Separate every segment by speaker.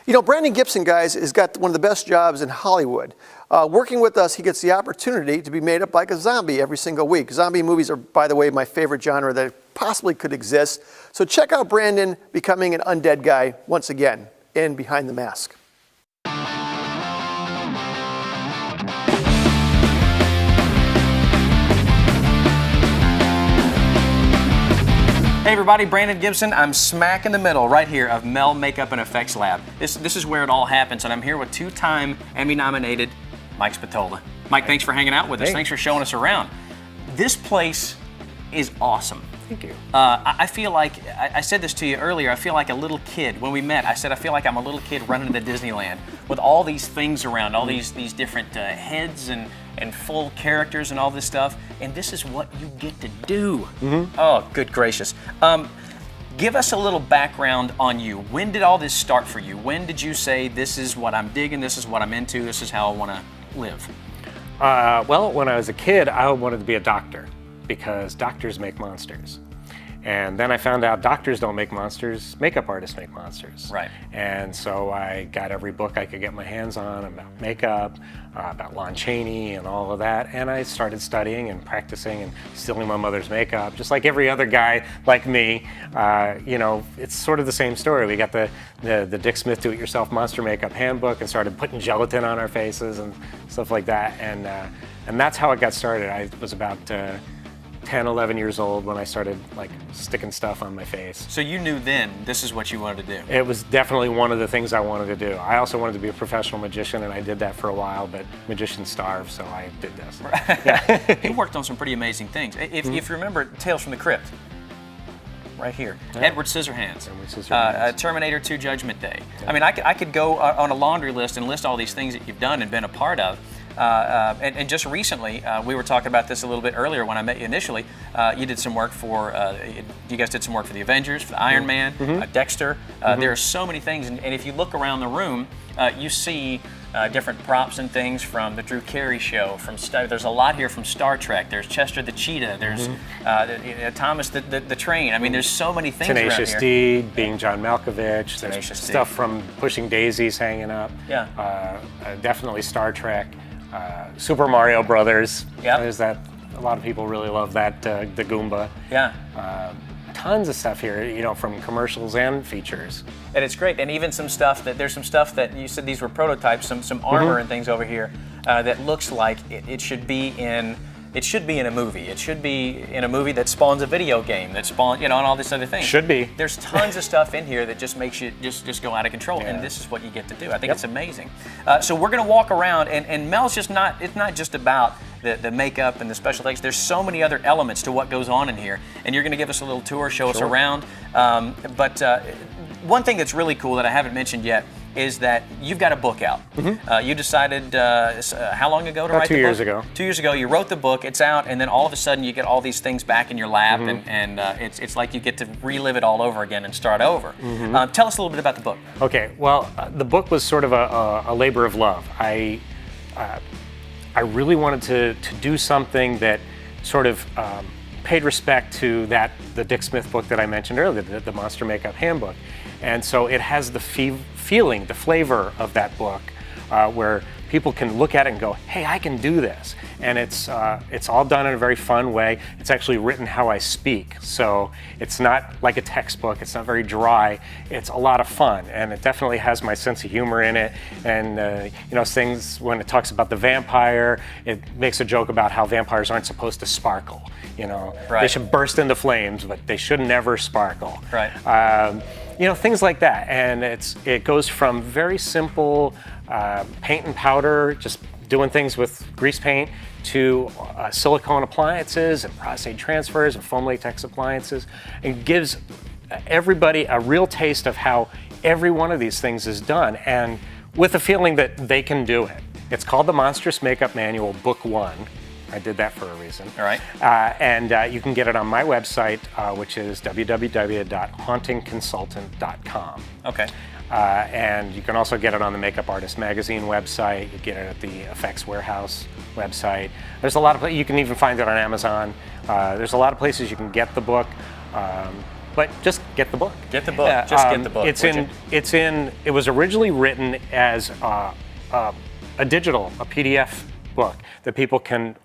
Speaker 1: You know, Brandon Gibson, guys, has got one of the best jobs in Hollywood. Working with us, he gets the opportunity to be made up like a zombie every single week. Zombie movies are, by the way, my favorite genre that possibly could exist. So check out Brandon becoming an undead guy once again in Behind the Mask.
Speaker 2: Hey everybody, Brandon Gibson. I'm smack in the middle right here of Mel Makeup and Effects Lab. This is where it all happens, and I'm here with two-time Emmy-nominated Mike Spatola. Mike, thanks for hanging out with us. Thanks for showing us around. This place is awesome.
Speaker 3: Thank you.
Speaker 2: I feel like, I said this to you earlier, I feel like a little kid. When we met, I said I feel like I'm a little kid running to Disneyland with all these things around, all these different heads and full characters and all this stuff, and this is what you get to do. Oh, good gracious. Give us a little background on you. When did all this start for you? When did you say, this is what I'm digging, this is what I'm into, this is how I want to live?
Speaker 3: Well, when I was a kid, I wanted to be a doctor because doctors make monsters. And then I found out doctors don't make monsters, makeup artists make monsters.
Speaker 2: Right.
Speaker 3: And so I got every book I could get my hands on about makeup, about Lon Chaney and all of that. And I started studying and practicing and stealing my mother's makeup, just like every other guy like me. You know, it's sort of the same story. We got the Dick Smith Do-It-Yourself Monster Makeup Handbook and started putting gelatin on our faces and stuff like that. And that's how it got started. I was about 10, 11 years old when I started like sticking stuff on my face.
Speaker 2: So you knew then this is what you wanted to do?
Speaker 3: It was definitely one of the things I wanted to do. I also wanted to be a professional magician, and I did that for a while, but magicians starve, so I did this. Yeah.
Speaker 2: You worked on some pretty amazing things. If you remember Tales from the Crypt, right here, Edward Scissorhands, Terminator 2 Judgment Day. Yeah. I mean, I could go on a laundry list and list all these things that you've done and been a part of. And just recently, we were talking about this a little bit earlier when I met you initially. You did some work for, you guys did some work for the Avengers, for the Iron Man, Dexter. There are so many things, and if you look around the room, you see different props and things from the Drew Carey Show. There's a lot here from Star Trek. There's Chester the Cheetah. There's Thomas the Train. I mean, there's so many things
Speaker 3: Tenacious
Speaker 2: around here.
Speaker 3: D, being John Malkovich. There's stuff from Pushing Daisies hanging up.
Speaker 2: Yeah.
Speaker 3: Definitely Star Trek. Super Mario Brothers.
Speaker 2: Yeah.
Speaker 3: There's that. A lot of people really love that. The Goomba.
Speaker 2: Yeah.
Speaker 3: Tons of stuff here, you know, from commercials and features.
Speaker 2: And it's great. And even some stuff there's some stuff that you said these were prototypes, some armor and things over here that looks like it should be in. It should be in a movie. It should be in a movie that spawns a video game, that spawns, you know, and all this other thing.
Speaker 3: Should be.
Speaker 2: There's tons of stuff in here that just makes you just go out of control, and this is what you get to do. I think it's amazing. So we're going to walk around, and Mel's it's not just about the makeup and the special effects. There's so many other elements to what goes on in here, and you're going to give us a little tour, show us around. But one thing that's really cool that I haven't mentioned yet is that you've got a book out. You decided how long ago to write the book?
Speaker 3: 2 years ago.
Speaker 2: 2 years ago, you wrote the book, it's out, and then all of a sudden you get all these things back in your lap, and it's like you get to relive it all over again and start over. Tell us a little bit about the book.
Speaker 3: Okay, well, the book was sort of a labor of love. I really wanted to do something that sort of paid respect to the Dick Smith book that I mentioned earlier, the Monster Makeup Handbook. And so it has the feeling, the flavor of that book, where people can look at it and go, hey, I can do this. And it's all done in a very fun way. It's actually written how I speak. So it's not like a textbook. It's not very dry. It's a lot of fun. And it definitely has my sense of humor in it. And, you know, things, when it talks about the vampire, it makes a joke about how vampires aren't supposed to sparkle. You know, they should burst into flames, but they should never sparkle.
Speaker 2: Right.
Speaker 3: You know, things like that. And it goes from very simple paint and powder, just doing things with grease paint, to silicone appliances and prostate transfers and foam latex appliances, and gives everybody a real taste of how every one of these things is done, and with a feeling that they can do it. It's called the Monstrous Makeup Manual, Book 1. I did that for a reason.
Speaker 2: All right.
Speaker 3: And you can get it on my website, which is www.hauntingconsultant.com.
Speaker 2: Okay.
Speaker 3: And you can also get it on the Makeup Artist Magazine website. You get it at the Effects Warehouse website. There's a lot of, you can even find it on Amazon. There's a lot of places you can get the book. but just get the book.
Speaker 2: Get the book. Just get the book.
Speaker 3: It was originally written as a PDF book that people can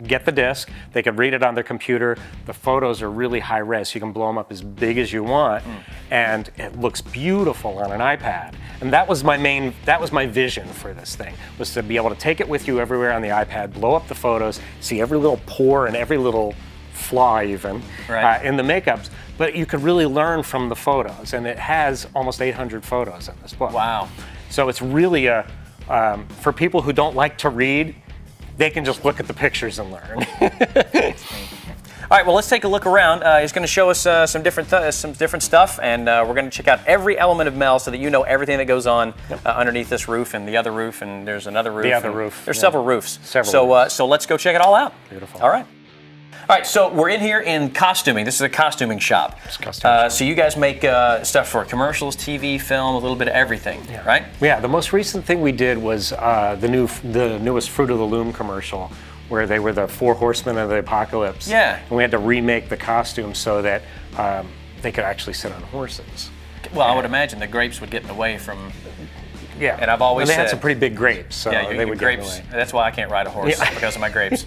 Speaker 3: get the disc, they can read it on their computer. The photos are really high res, so you can blow them up as big as you want, and it looks beautiful on an iPad. And that was my vision for this thing, was to be able to take it with you everywhere on the iPad, blow up the photos, see every little pore and every little flaw even in the makeups, but you could really learn from the photos, and it has almost 800 photos in this book.
Speaker 2: Wow.
Speaker 3: So it's really for people who don't like to read, they can just look at the pictures and learn.
Speaker 2: All right, well, let's take a look around. He's going to show us some different stuff, and we're going to check out every element of Mel so that you know everything that goes on underneath this roof and the other roof, and there's another roof.
Speaker 3: The other roof.
Speaker 2: There's several roofs.
Speaker 3: Several
Speaker 2: So let's go check it all out.
Speaker 3: Beautiful.
Speaker 2: All right. All right, so we're in here in costuming. This is a costuming shop.
Speaker 3: It's a costuming shop.
Speaker 2: So you guys make stuff for commercials, TV, film, a little bit of everything, right?
Speaker 3: Yeah, the most recent thing we did was the newest Fruit of the Loom commercial, where they were the 4 horsemen of the apocalypse.
Speaker 2: Yeah.
Speaker 3: And we had to remake the costume so that they could actually sit on horses.
Speaker 2: Well, I would imagine the grapes would get in the way from...
Speaker 3: Yeah.
Speaker 2: And I've always
Speaker 3: they
Speaker 2: said...
Speaker 3: had some pretty big grapes, so
Speaker 2: yeah,
Speaker 3: they would
Speaker 2: grapes,
Speaker 3: get in the way.
Speaker 2: That's why I can't ride a horse, because of my grapes.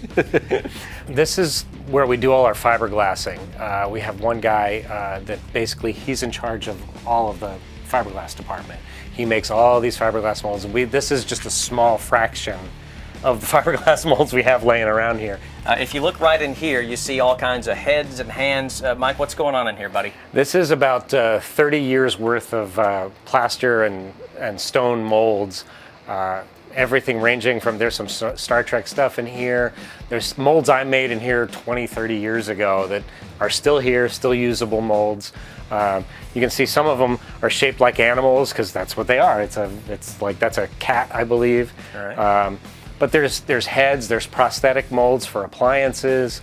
Speaker 3: This is where we do all our fiberglassing. We have one guy that basically he's in charge of all of the fiberglass department. He makes all these fiberglass molds. This is just a small fraction of the fiberglass molds we have laying around here.
Speaker 2: If you look right in here, you see all kinds of heads and hands. Mike, what's going on in here, buddy?
Speaker 3: This is about 30 years worth of plaster and stone molds. Everything ranging from, there's some Star Trek stuff in here. There's molds I made in here 20, 30 years ago that are still here, still usable molds. You can see some of them are shaped like animals because that's what they are. It's like, that's a cat, I believe.
Speaker 2: All right.
Speaker 3: But there's heads, there's prosthetic molds for appliances,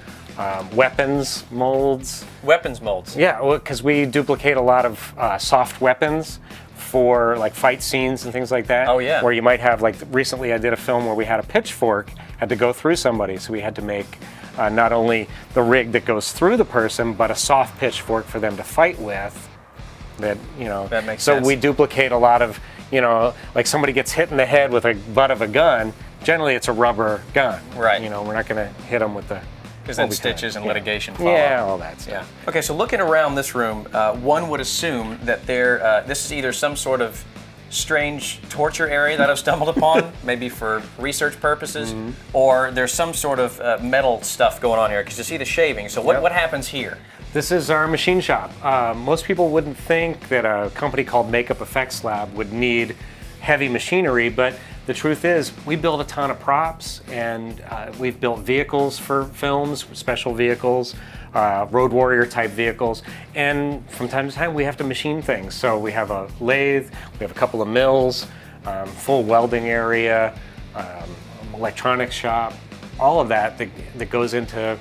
Speaker 3: weapons molds.
Speaker 2: Weapons molds.
Speaker 3: Yeah, because we duplicate a lot of soft weapons for like fight scenes and things like that.
Speaker 2: Oh, yeah.
Speaker 3: Where you might have, like recently I did a film where we had a pitchfork had to go through somebody, so we had to make not only the rig that goes through the person, but a soft pitchfork for them to fight with. That
Speaker 2: makes sense.
Speaker 3: So we duplicate a lot of, like somebody gets hit in the head with a butt of a gun. Generally, it's a rubber gun.
Speaker 2: Right.
Speaker 3: We're not going to hit them with the.
Speaker 2: Because then stitches and litigation follow.
Speaker 3: Yeah, all that stuff.
Speaker 2: Yeah. Okay, so looking around this room, one would assume that this is either some sort of strange torture area that I've stumbled upon, maybe for research purposes, or there's some sort of metal stuff going on here, because you see the shaving. So what happens here?
Speaker 3: This is our machine shop. Most people wouldn't think that a company called Makeup Effects Lab would need heavy machinery, but the truth is we build a ton of props, and we've built vehicles for films, special vehicles, road warrior type vehicles, and from time to time we have to machine things. So we have a lathe, we have a couple of mills, full welding area, electronics shop, all of that goes into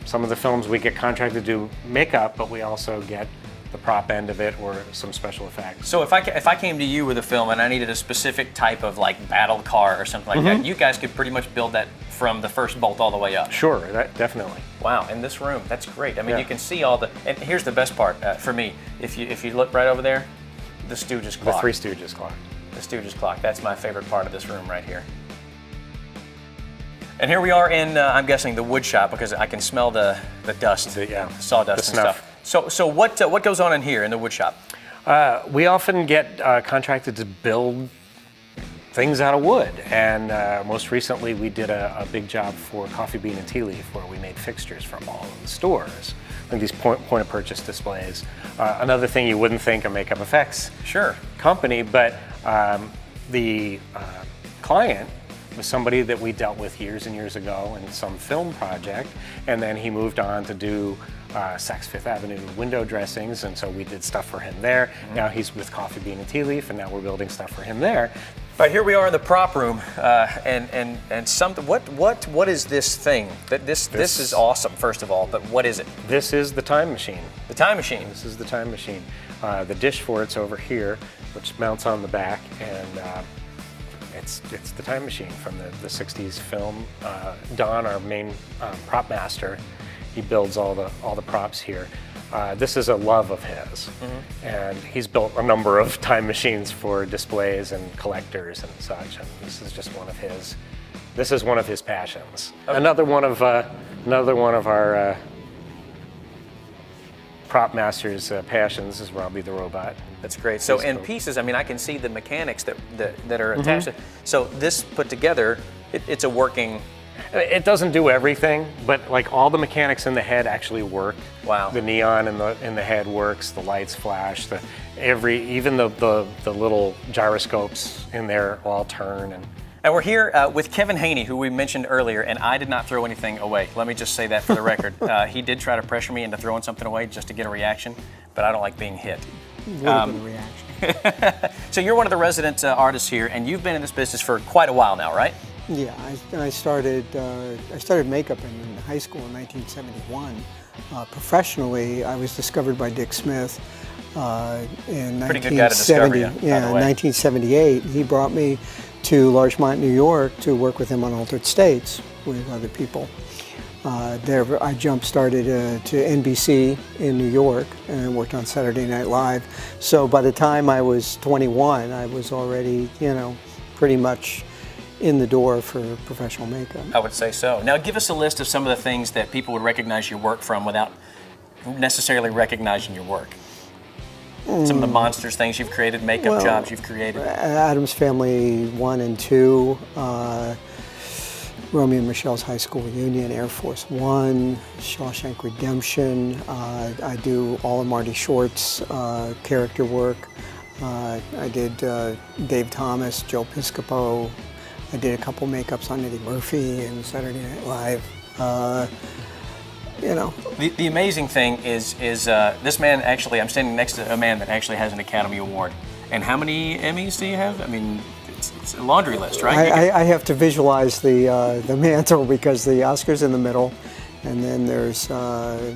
Speaker 3: some of the films. We get contracted to do makeup, but we also get the prop end of it or some special effects.
Speaker 2: So if I came to you with a film and I needed a specific type of like battle car or something like that, you guys could pretty much build that from the first bolt all the way up.
Speaker 3: Sure, definitely.
Speaker 2: Wow, in this room, that's great. I mean, you can see all the, and here's the best part for me. If you look right over there, the Stooges clock.
Speaker 3: The Three Stooges clock.
Speaker 2: The Stooges clock, that's my favorite part of this room right here. And here we are in, I'm guessing, the wood shop, because I can smell the dust, sawdust and stuff. So what goes on in here in the wood shop?
Speaker 3: We often get contracted to build things out of wood, and most recently we did a big job for Coffee Bean and Tea Leaf, where we made fixtures for all of the stores, like these point of purchase displays. Another thing you wouldn't think a Makeup Effects company, but the client was somebody that we dealt with years and years ago in some film project, and then he moved on to do Saks Fifth Avenue window dressings, and so we did stuff for him there. Now he's with Coffee Bean and Tea Leaf, and now we're building stuff for him there.
Speaker 2: All right, here we are in the prop room, and something. What is this thing? This is awesome, first of all, but what is it?
Speaker 3: This is the time machine.
Speaker 2: The time machine.
Speaker 3: This is the time machine. The dish for it's over here, which mounts on the back, and it's the time machine from the 60s film. Don, our main prop master, he builds all the props here. this is a love of his, and he's built a number of time machines for displays and collectors and such. And this is just one of his. This is one of his passions. Okay. Another one of our prop master's passions is Robbie the robot.
Speaker 2: That's great. So in pieces, I mean, I can see the mechanics that are attached. So this put together, it's a working.
Speaker 3: It doesn't do everything, but like all the mechanics in the head actually work.
Speaker 2: Wow.
Speaker 3: The neon in the head works. The lights flash. Even the little gyroscopes in there all turn.
Speaker 2: And we're here with Kevin Haney, who we mentioned earlier, and I did not throw anything away. Let me just say that for the record. He did try to pressure me into throwing something away just to get a reaction, but I don't like being hit.
Speaker 4: Would have been a reaction.
Speaker 2: So you're one of the resident artists here, and you've been in this business for quite a while now, right?
Speaker 4: Yeah, I started makeup in high school in 1971. Professionally, I was discovered by Dick Smith in
Speaker 2: Pretty good guy to discover you, by the way.
Speaker 4: 1978. He brought me to Larchmont, New York, to work with him on Altered States with other people. There, I jump-started to NBC in New York and worked on Saturday Night Live. So by the time I was 21, I was already, pretty much in the door for professional makeup.
Speaker 2: I would say so. Now give us a list of some of the things that people would recognize your work from without necessarily recognizing your work. Some of the monsters, things you've created, makeup jobs you've created.
Speaker 4: Addams Family 1 and 2, Romeo and Michelle's High School Reunion, Air Force One, Shawshank Redemption. I do all of Marty Short's character work. I did Dave Thomas, Joe Piscopo. I did a couple makeups on Eddie Murphy and Saturday Night Live.
Speaker 2: The amazing thing is this man actually, I'm standing next to a man that actually has an Academy Award. And how many Emmys do you have? I mean, it's a laundry list, right?
Speaker 4: I have to visualize the mantle because the Oscar's in the middle, and then there's, I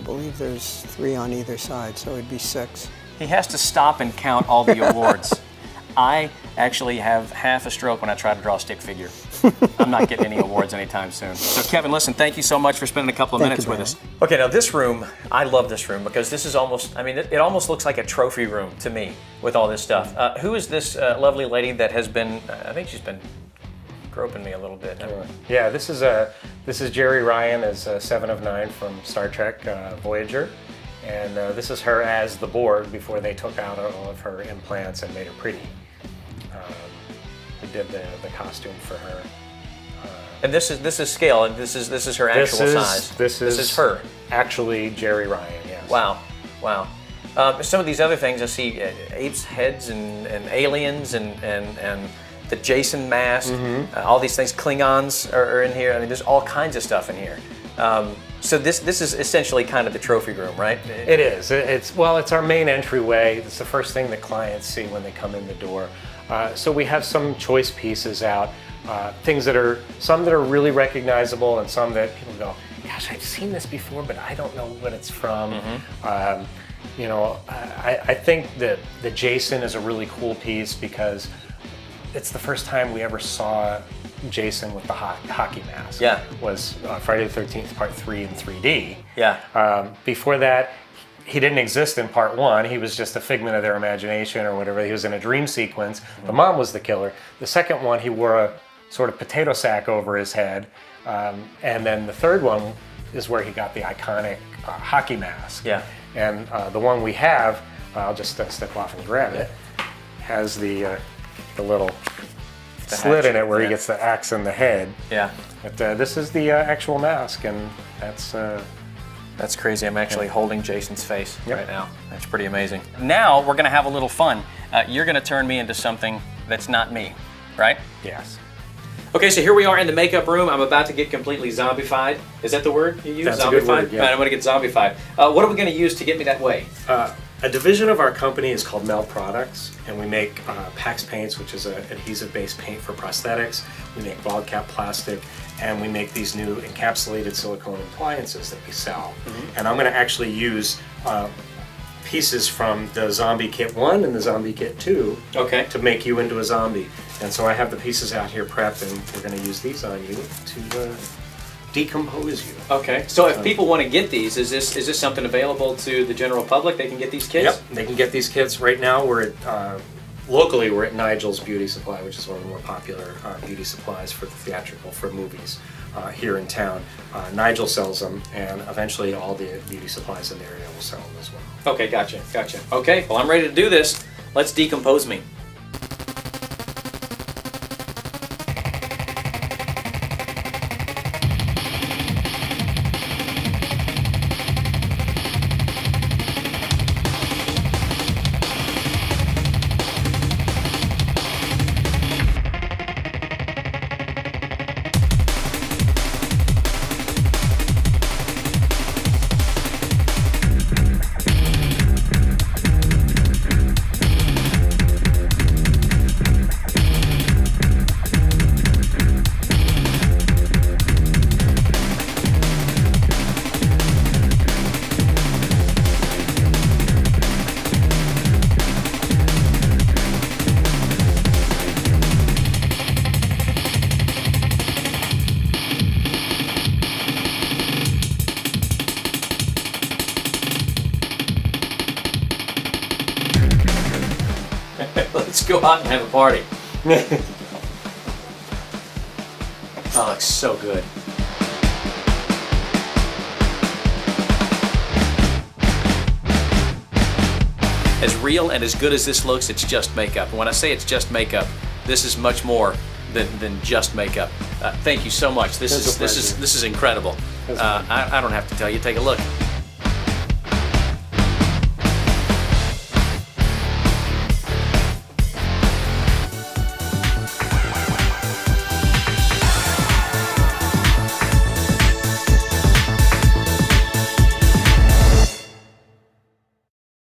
Speaker 4: believe there's 3 on either side, so it'd be 6.
Speaker 2: He has to stop and count all the awards. I actually have half a stroke when I try to draw a stick figure. I'm not getting any awards anytime soon. So Kevin, listen, thank you so much for spending a couple of minutes with us. Okay, now this room, I love this room because this is almost, it almost looks like a trophy room to me with all this stuff. Who is this lovely lady that has been, I think she's been groping me a little bit.
Speaker 3: Yeah, this is Jerry Ryan as 7 of 9 from Star Trek Voyager. And this is her as the Borg before they took out all of her implants and made her pretty. We did the costume for her.
Speaker 2: And this is scale, and this is her actual size.
Speaker 3: This is her. Actually, Jerry Ryan. Yes.
Speaker 2: Wow. Some of these other things I see apes' heads and aliens and the Jason mask. All these things, Klingons are in here. I mean, there's all kinds of stuff in here. So this is essentially kind of the trophy room, right?
Speaker 3: It is. It's our main entryway. It's the first thing that clients see when they come in the door. So we have some choice pieces out, some that are really recognizable and some that people go, gosh, I've seen this before, but I don't know what it's from. I think that the Jason is a really cool piece because it's the first time we ever saw Jason with the hockey mask.
Speaker 2: Yeah.
Speaker 3: Was Friday the 13th Part 3 in 3D.
Speaker 2: Yeah.
Speaker 3: Before that, he didn't exist in Part 1. He was just a figment of their imagination or whatever. He was in a dream sequence. The mom was the killer. The second one, he wore a sort of potato sack over his head. And then the third one is where he got the iconic hockey mask.
Speaker 2: Yeah.
Speaker 3: And the one we have, I'll just step off and grab it, has the little slit in it where he gets the axe in the head.
Speaker 2: Yeah.
Speaker 3: But this is the actual mask, and
Speaker 2: that's crazy. I'm actually holding Jason's face right now. That's pretty amazing. Now we're gonna have a little fun. You're gonna turn me into something that's not me, right?
Speaker 3: Yes.
Speaker 2: Okay, so here we are in the makeup room. I'm about to get completely zombified. Is that the word you use?
Speaker 3: That's
Speaker 2: zombified?
Speaker 3: a good word, yeah.
Speaker 2: All right, I'm gonna get zombified. What are we gonna use to get me that way?
Speaker 3: A division of our company is called Mel Products, and we make Pax Paints, which is an adhesive-based paint for prosthetics. We make bald cap plastic, and we make these new encapsulated silicone appliances that we sell. And I'm going to actually use pieces from the Zombie Kit 1 and the Zombie Kit 2 to make you into a zombie. And so I have the pieces out here prepped, and we're going to use these on you decompose you.
Speaker 2: Okay. So if people want to get these, is this something available to the general public? They can get these kits?
Speaker 3: Yep, they can get these kits. Right now we're at, locally we're at Nigel's Beauty Supply, which is one of the more popular beauty supplies for the theatrical, for movies here in town. Nigel sells them, and eventually all the beauty supplies in the area will sell them as well.
Speaker 2: Okay, gotcha. Okay, well, I'm ready to do this. Let's decompose me. Let's go out and have a party. Oh, looks so good. As real and as good as this looks, it's just makeup. And when I say it's just makeup, this is much more than just makeup. Thank you so much. This is incredible. I don't have to tell you. Take a look.